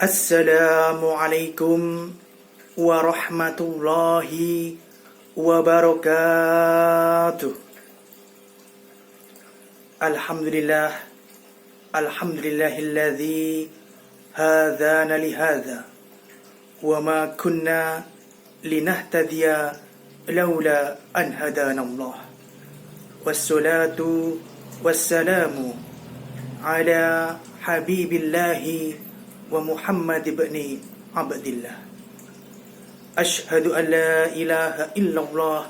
Assalamualaikum warahmatullahi wabarakatuh. Alhamdulillah, alhamdulillahilladzi hadana lihadza wa ma kunna linahtadiya laula an hadana Allah. Wassalatu wassalamu ala habibillahi wa Muhammad ibn Abdillah. Ashhadu an la ilaha illallah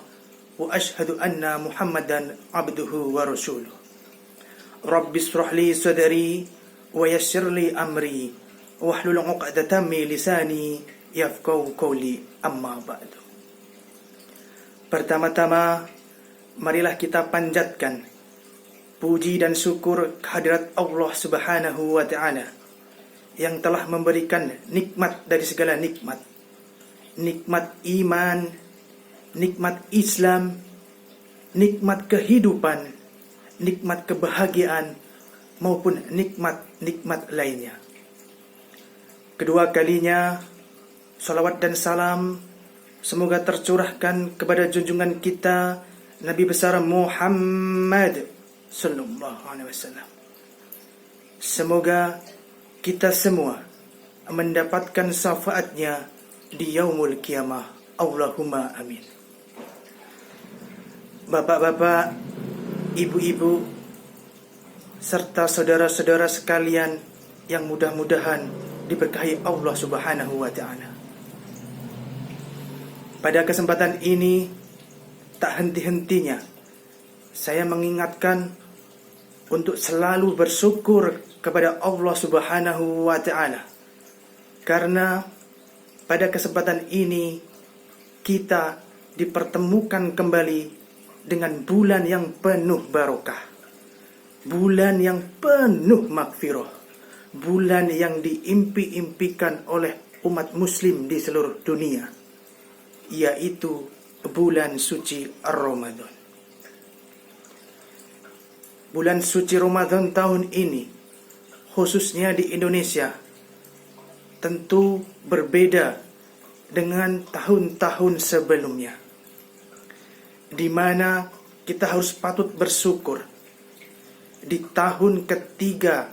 wa ashhadu anna Muhammadan abduhu wa rasuluh. Rabbi ishrah li sadri wa yassir li amri wahlul 'uqdatam min lisani yafqahu qawli, amma ba'du. Pertama-tama, marilah kita panjatkan puji dan syukur kehadirat Allah Subhanahu wa ta'ala yang telah memberikan nikmat dari segala nikmat. Nikmat iman, nikmat Islam, nikmat kehidupan, nikmat kebahagiaan, maupun nikmat-nikmat lainnya. Kedua kalinya, salawat dan salam semoga tercurahkan kepada junjungan kita Nabi besar Muhammad sallallahu alaihi wasallam. Semoga kita semua mendapatkan syafaatnya di yaumul qiyamah. Allahumma amin. Bapak-bapak, ibu-ibu, serta saudara-saudara sekalian yang mudah-mudahan diberkahi Allah Subhanahu wa ta'ala. Pada kesempatan ini, tak henti-hentinya saya mengingatkan untuk selalu bersyukur kepada Allah Subhanahu wa ta'ala, karena pada kesempatan ini kita dipertemukan kembali dengan bulan yang penuh barokah, bulan yang penuh magfirah, bulan yang diimpi-impikan oleh umat muslim di seluruh dunia, yaitu bulan suci Ramadan. Bulan suci Ramadan tahun ini, khususnya di Indonesia, tentu berbeda dengan tahun-tahun sebelumnya, di mana kita harus patut bersyukur di tahun ketiga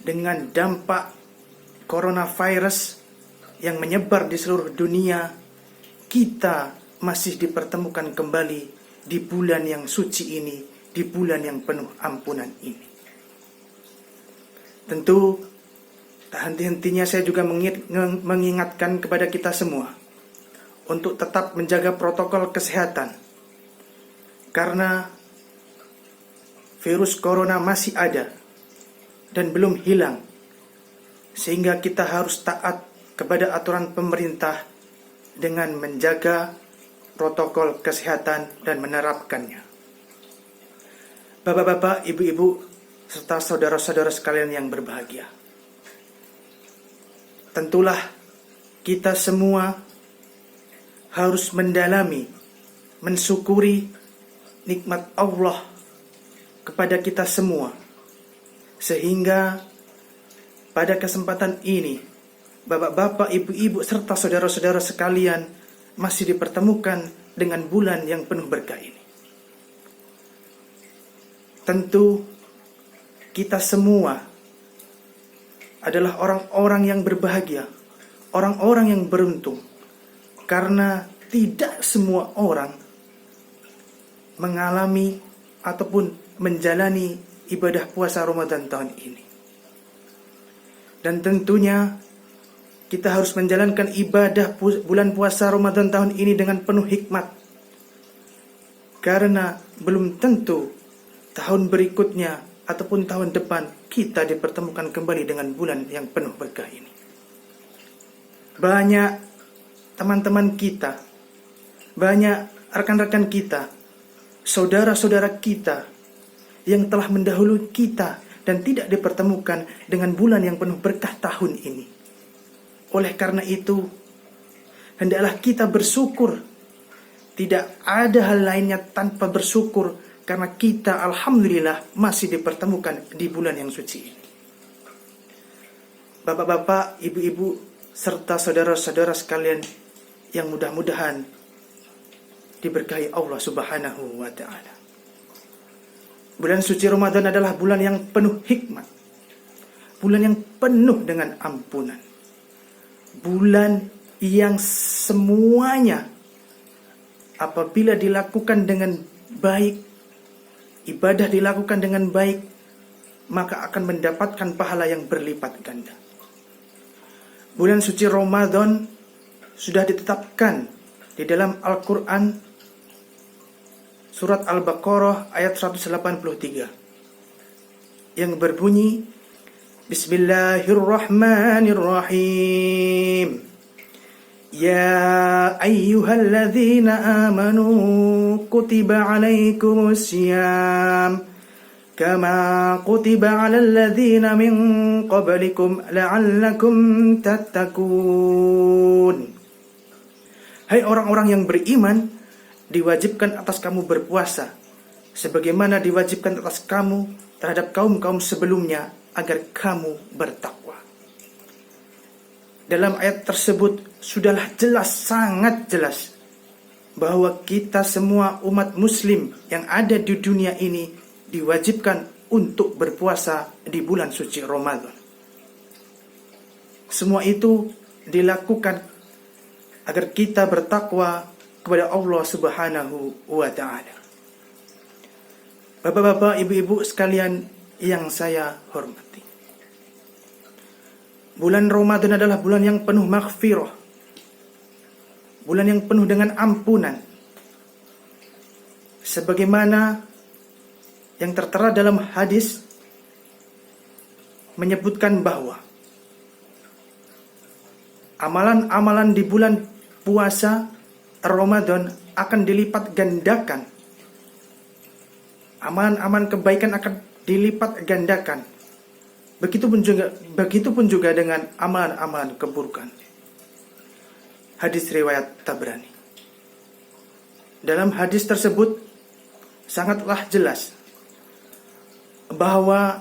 dengan dampak coronavirus yang menyebar di seluruh dunia, kita masih dipertemukan kembali di bulan yang suci ini, di bulan yang penuh ampunan ini. Tentu tak henti-hentinya saya juga mengingatkan kepada kita semua untuk tetap menjaga protokol kesehatan, karena virus corona masih ada dan belum hilang, sehingga kita harus taat kepada aturan pemerintah dengan menjaga protokol kesehatan dan menerapkannya. Bapak-bapak, ibu-ibu, serta saudara-saudara sekalian yang berbahagia, tentulah kita semua harus mendalami, mensyukuri nikmat Allah kepada kita semua, sehingga pada kesempatan ini bapak-bapak, ibu-ibu, serta saudara-saudara sekalian masih dipertemukan dengan bulan yang penuh berkah ini. Tentu kita semua adalah orang-orang yang berbahagia, orang-orang yang beruntung, karena tidak semua orang mengalami ataupun menjalani ibadah puasa Ramadan tahun ini. Dan tentunya kita harus menjalankan ibadah bulan puasa Ramadan tahun ini dengan penuh hikmat, karena belum tentu tahun berikutnya ataupun tahun depan kita dipertemukan kembali dengan bulan yang penuh berkah ini. Banyak teman-teman kita, banyak rekan-rekan kita, saudara-saudara kita yang telah mendahului kita dan tidak dipertemukan dengan bulan yang penuh berkah tahun ini. Oleh karena itu, hendaklah kita bersyukur. Tidak ada hal lainnya tanpa bersyukur, karena kita alhamdulillah masih dipertemukan di bulan yang suci ini. bapak-bapak, ibu-ibu, serta saudara-saudara sekalian yang mudah-mudahan diberkahi Allah Subhanahu wa Ta'ala. Bulan suci Ramadan adalah bulan yang penuh hikmat, bulan yang penuh dengan ampunan, bulan yang semuanya apabila dilakukan dengan baik, ibadah dilakukan dengan baik, maka akan mendapatkan pahala yang berlipat ganda. Bulan suci Ramadan sudah ditetapkan di dalam Al-Quran surat Al-Baqarah ayat 183 yang berbunyi, Bismillahirrahmanirrahim. Ya ayyuhalladzina amanu kutiba alaikumus siyam kama kutiba alal ladzina min qablikum la'allakum tattaqun. Hai orang-orang yang beriman, diwajibkan atas kamu berpuasa sebagaimana diwajibkan atas kamu terhadap kaum-kaum sebelumnya agar kamu bertakwa. Dalam ayat tersebut sudahlah jelas, sangat jelas bahwa kita semua umat muslim yang ada di dunia ini diwajibkan untuk berpuasa di bulan suci Ramadan. Semua itu dilakukan agar kita bertakwa kepada Allah Subhanahu wa Ta'ala. Bapak-bapak, ibu-ibu sekalian yang saya hormati, bulan Ramadan adalah bulan yang penuh maghfirah, bulan yang penuh dengan ampunan, sebagaimana yang tertera dalam hadis menyebutkan bahwa amalan-amalan di bulan puasa Ramadan akan dilipat gandakan. Amalan-amalan kebaikan akan dilipat gandakan. Begitupun juga dengan amalan-amalan keburukan. Hadis riwayat Tabrani. Dalam hadis tersebut sangatlah jelas bahwa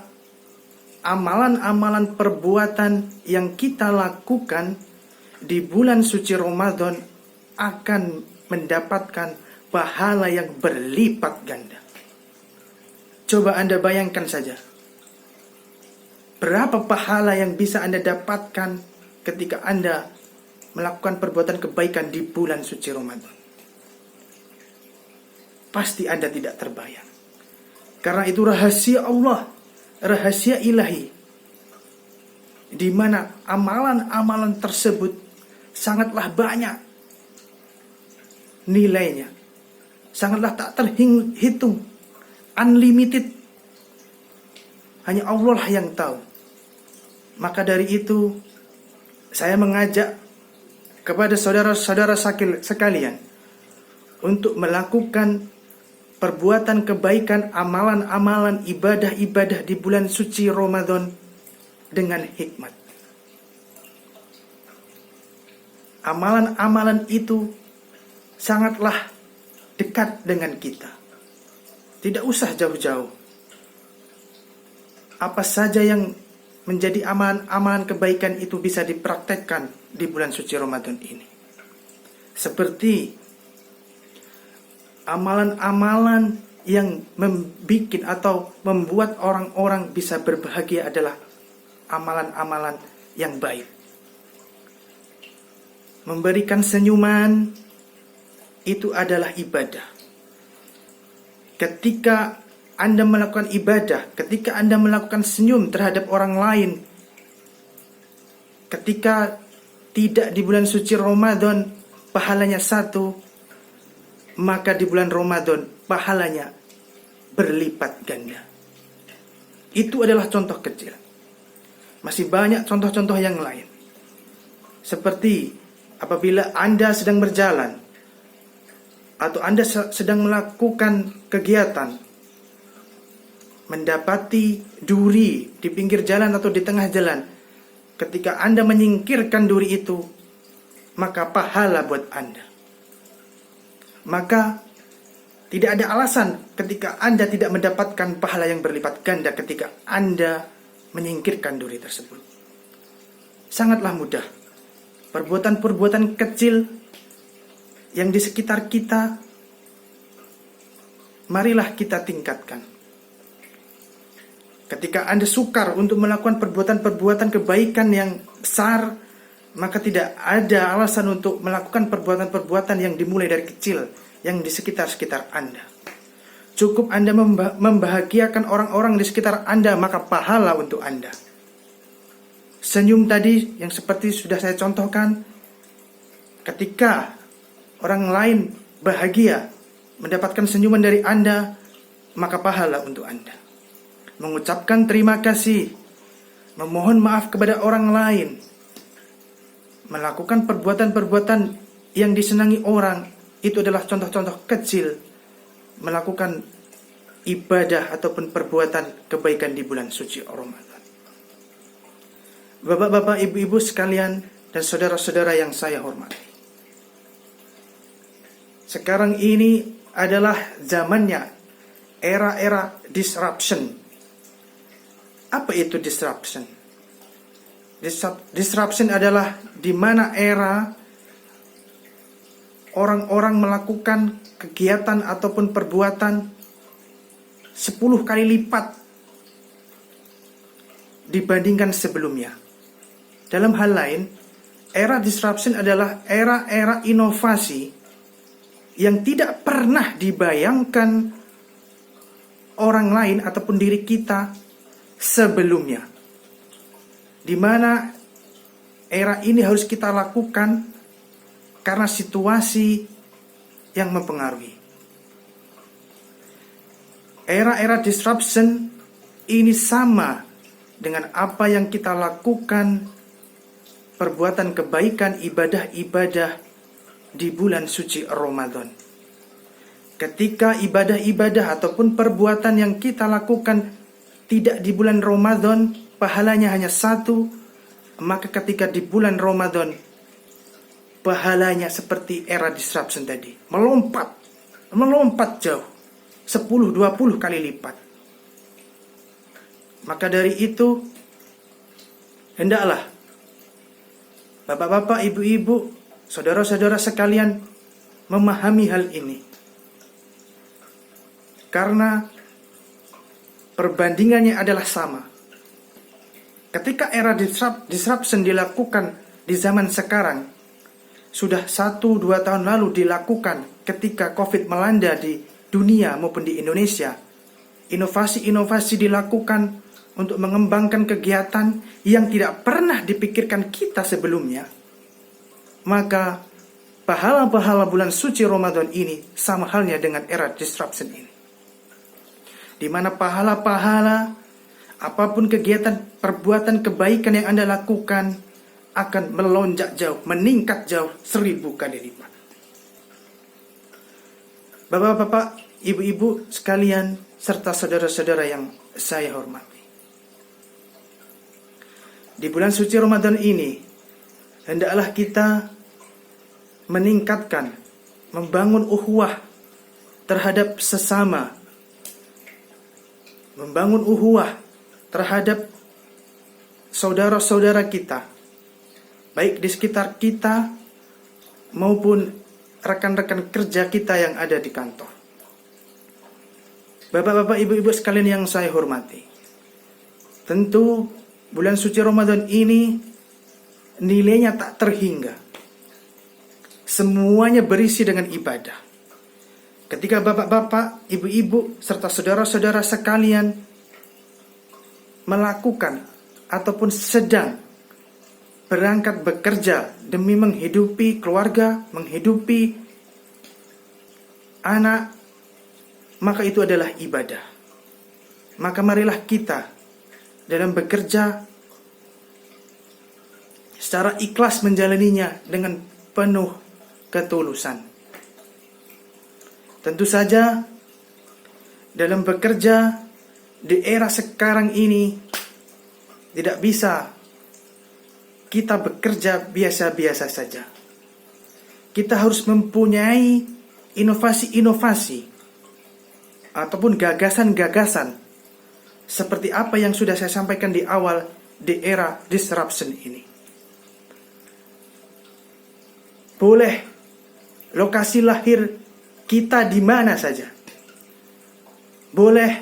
amalan-amalan perbuatan yang kita lakukan di bulan suci Ramadan akan mendapatkan pahala yang berlipat ganda. Coba Anda bayangkan saja, berapa pahala yang bisa Anda dapatkan ketika Anda melakukan perbuatan kebaikan di bulan suci Ramadan. Pasti Anda tidak terbayang. Karena itu rahasia Allah, rahasia ilahi, di mana amalan-amalan tersebut sangatlah banyak nilainya, sangatlah tak terhitung, unlimited. Hanya Allah lah yang tahu. Maka dari itu saya mengajak kepada saudara-saudara sekalian untuk melakukan perbuatan kebaikan, amalan-amalan, ibadah-ibadah di bulan suci Ramadan dengan hikmat. Amalan-amalan itu sangatlah dekat dengan kita. Tidak usah jauh-jauh. Apa saja yang menjadi amalan-amalan kebaikan itu bisa dipraktekkan di bulan suci Ramadan ini. Seperti amalan-amalan yang membuat atau membuat orang-orang bisa berbahagia adalah amalan-amalan yang baik. Memberikan senyuman itu adalah ibadah. Ketika Anda melakukan ibadah, ketika Anda melakukan senyum terhadap orang lain, ketika tidak di bulan suci Ramadan pahalanya 1, maka di bulan Ramadan pahalanya berlipat ganda. Itu adalah contoh kecil. Masih banyak contoh-contoh yang lain. Seperti apabila Anda sedang berjalan atau Anda sedang melakukan kegiatan, mendapati duri di pinggir jalan atau di tengah jalan, ketika Anda menyingkirkan duri itu, maka pahala buat Anda. Maka tidak ada alasan ketika Anda tidak mendapatkan pahala yang berlipat ganda ketika Anda menyingkirkan duri tersebut. sangatlah mudah. Perbuatan-perbuatan kecil yang di sekitar kita, marilah kita tingkatkan. Ketika Anda sukar untuk melakukan perbuatan-perbuatan kebaikan yang besar, maka tidak ada alasan untuk melakukan perbuatan-perbuatan yang dimulai dari kecil, yang di sekitar-sekitar Anda. Cukup Anda membahagiakan orang-orang di sekitar Anda, maka pahala untuk Anda. Senyum tadi yang seperti sudah saya contohkan, ketika orang lain bahagia mendapatkan senyuman dari Anda, maka pahala untuk Anda. Mengucapkan terima kasih, memohon maaf kepada orang lain, melakukan perbuatan-perbuatan yang disenangi orang, itu adalah contoh-contoh kecil melakukan ibadah ataupun perbuatan kebaikan di bulan suci Ramadan. Bapak-bapak, ibu-ibu sekalian, dan saudara-saudara yang saya hormati, sekarang ini adalah zamannya era-era disruption. Apa itu disruption? Disruption adalah di mana era orang-orang melakukan kegiatan ataupun perbuatan 10 kali lipat dibandingkan sebelumnya. Dalam hal lain, era disruption adalah era-era inovasi yang tidak pernah dibayangkan orang lain ataupun diri kita sebelumnya, di mana era ini harus kita lakukan karena situasi yang mempengaruhi. Era-era disruption ini sama dengan apa yang kita lakukan, perbuatan kebaikan, ibadah-ibadah di bulan suci Ramadan. Ketika ibadah-ibadah ataupun perbuatan yang kita lakukan tidak di bulan Ramadan, pahalanya hanya satu. Maka ketika di bulan Ramadan, pahalanya seperti era disruption tadi, melompat jauh, 10-20 kali lipat. Maka dari itu, hendaklah bapak-bapak, ibu-ibu, saudara-saudara sekalian memahami hal ini. Karena perbandingannya adalah sama. Ketika era disruption dilakukan di zaman sekarang, sudah 1-2 tahun lalu dilakukan ketika COVID melanda di dunia maupun di Indonesia. Inovasi-inovasi dilakukan untuk mengembangkan kegiatan yang tidak pernah dipikirkan kita sebelumnya. Maka pahala-pahala bulan suci Ramadan ini sama halnya dengan era disruption ini, di mana pahala-pahala apapun kegiatan perbuatan kebaikan yang Anda lakukan akan melonjak jauh, meningkat jauh 1000 kali lipat. Bapak-bapak, ibu-ibu sekalian, serta saudara-saudara yang saya hormati, di bulan suci Ramadan ini hendaklah kita meningkatkan, membangun ukhuwah terhadap sesama, membangun ukhuwah terhadap saudara-saudara kita, baik di sekitar kita maupun rekan-rekan kerja kita yang ada di kantor. Bapak-bapak, ibu-ibu sekalian yang saya hormati, tentu bulan suci Ramadan ini nilainya tak terhingga. Semuanya berisi dengan ibadah. Ketika bapak-bapak, ibu-ibu, serta saudara-saudara sekalian melakukan ataupun sedang berangkat bekerja demi menghidupi keluarga, menghidupi anak, maka itu adalah ibadah. Maka marilah kita dalam bekerja secara ikhlas menjalaninya dengan penuh ketulusan. Tentu saja dalam bekerja di era sekarang ini tidak bisa kita bekerja biasa-biasa saja. Kita harus mempunyai inovasi-inovasi ataupun gagasan-gagasan seperti apa yang sudah saya sampaikan di awal di era disruption ini. boleh lokasi lahir kita di mana saja. Boleh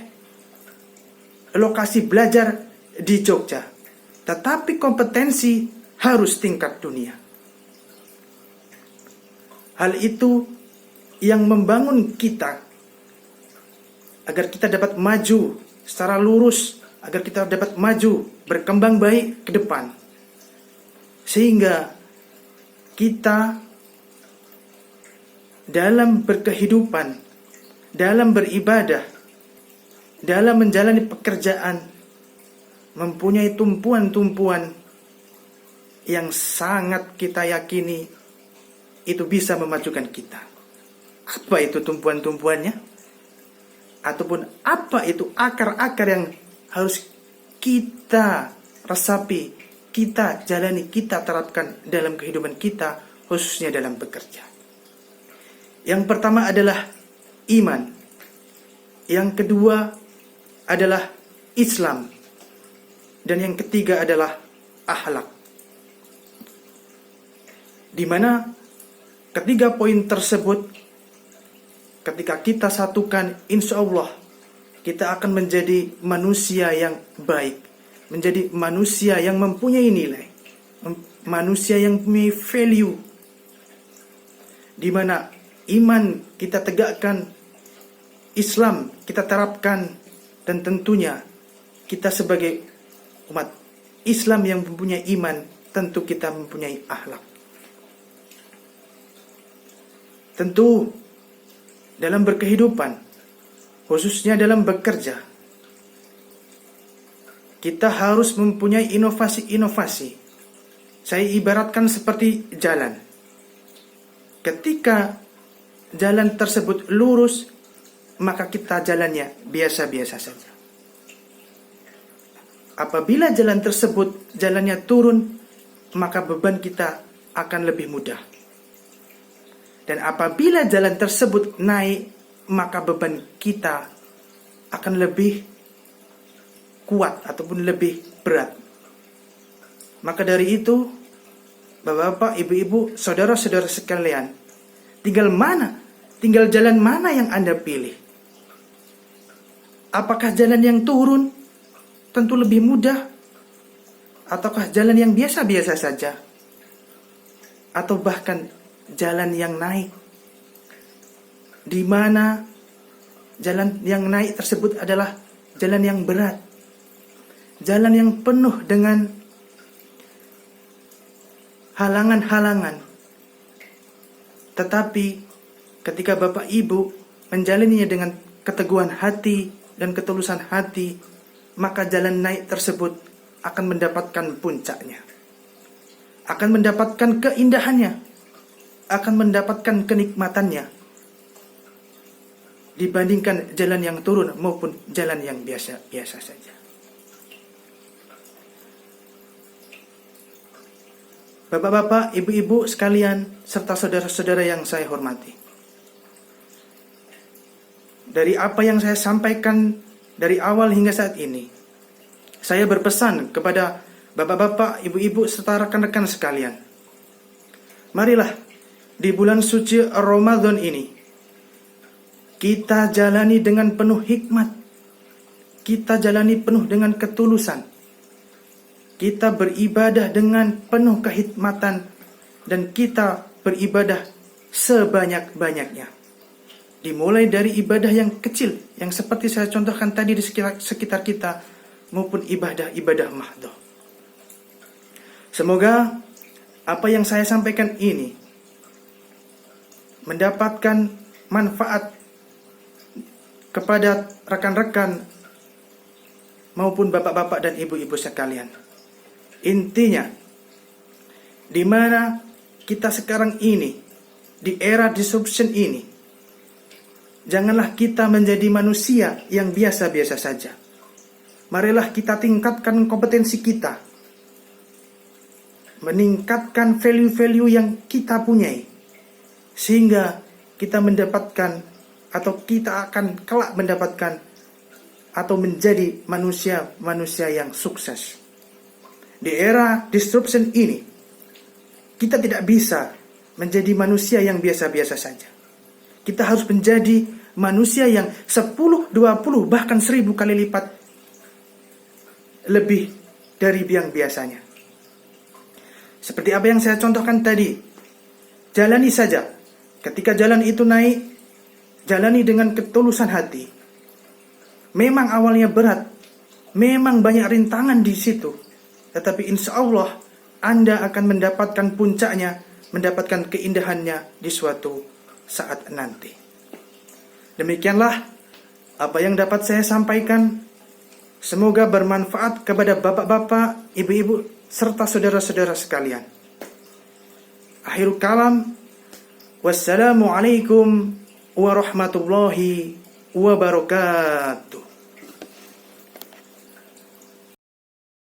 lokasi belajar di Jogja, tetapi kompetensi harus tingkat dunia. Hal itu yang membangun kita agar kita dapat maju secara lurus, agar kita dapat maju berkembang baik ke depan, sehingga kita dalam berkehidupan, dalam beribadah, dalam menjalani pekerjaan mempunyai tumpuan-tumpuan yang sangat kita yakini itu bisa memajukan kita. Apa itu tumpuan-tumpuannya? Ataupun apa itu akar-akar yang harus kita resapi, kita jalani, kita terapkan dalam kehidupan kita, khususnya dalam bekerja. Yang pertama adalah iman. Yang kedua adalah Islam. Dan yang ketiga adalah akhlak. Di mana ketiga poin tersebut ketika kita satukan, insya Allah kita akan menjadi manusia yang baik, menjadi manusia yang mempunyai nilai, manusia yang mempunyai value, di mana iman kita tegakkan, Islam kita terapkan, dan tentunya kita sebagai umat Islam yang mempunyai iman, tentu kita mempunyai akhlak. Tentu dalam berkehidupan, khususnya dalam bekerja, kita harus mempunyai inovasi-inovasi. Saya ibaratkan seperti jalan. Ketika jalan tersebut lurus, maka kita jalannya biasa-biasa saja. Apabila jalan tersebut jalannya turun, maka beban kita akan lebih mudah. Dan apabila jalan tersebut naik, maka beban kita akan lebih kuat ataupun lebih berat. Maka dari itu, Bapak-bapak, ibu-ibu, saudara-saudara sekalian, tinggal jalan mana yang Anda pilih? Apakah jalan yang turun tentu lebih mudah? Ataukah jalan yang biasa-biasa saja? Atau bahkan jalan yang naik? Di mana jalan yang naik tersebut adalah jalan yang berat, jalan yang penuh dengan halangan-halangan. Tetapi ketika Bapak Ibu menjalaninya dengan keteguhan hati dan ketulusan hati, maka jalan naik tersebut akan mendapatkan puncaknya, akan mendapatkan keindahannya, akan mendapatkan kenikmatannya, dibandingkan jalan yang turun maupun jalan yang biasa-biasa saja. Bapak-bapak, ibu-ibu sekalian, serta saudara-saudara yang saya hormati, dari apa yang saya sampaikan dari awal hingga saat ini, saya berpesan kepada bapak-bapak, ibu-ibu, serta rekan-rekan sekalian, marilah di bulan suci Ramadan ini kita jalani dengan penuh hikmat, kita jalani penuh dengan ketulusan, kita beribadah dengan penuh kehikmatan, dan kita beribadah sebanyak-banyaknya. Dimulai dari ibadah yang kecil, yang seperti saya contohkan tadi di sekitar kita, maupun ibadah-ibadah mahdhah. Semoga apa yang saya sampaikan ini mendapatkan manfaat kepada rekan-rekan maupun bapak-bapak dan ibu-ibu sekalian. Intinya, di mana kita sekarang ini, di era disruption ini, janganlah kita menjadi manusia yang biasa-biasa saja. Marilah kita tingkatkan kompetensi kita, meningkatkan value-value yang kita punyai, sehingga kita mendapatkan atau kita akan kelak mendapatkan atau menjadi manusia-manusia yang sukses. Di era disruption ini, kita tidak bisa menjadi manusia yang biasa-biasa saja. Kita harus menjadi manusia yang 10, 20, bahkan 1000 kali lipat lebih dari yang biasanya. Seperti apa yang saya contohkan tadi, jalani saja. Ketika jalan itu naik, jalani dengan ketulusan hati. Memang awalnya berat, memang banyak rintangan di situ, tetapi insya Allah Anda akan mendapatkan puncaknya, mendapatkan keindahannya di suatu saat nanti. Demikianlah apa yang dapat saya sampaikan. Semoga bermanfaat kepada bapak-bapak, ibu-ibu, serta saudara-saudara sekalian. Akhirul kalam, wassalamualaikum warahmatullahi wabarakatuh.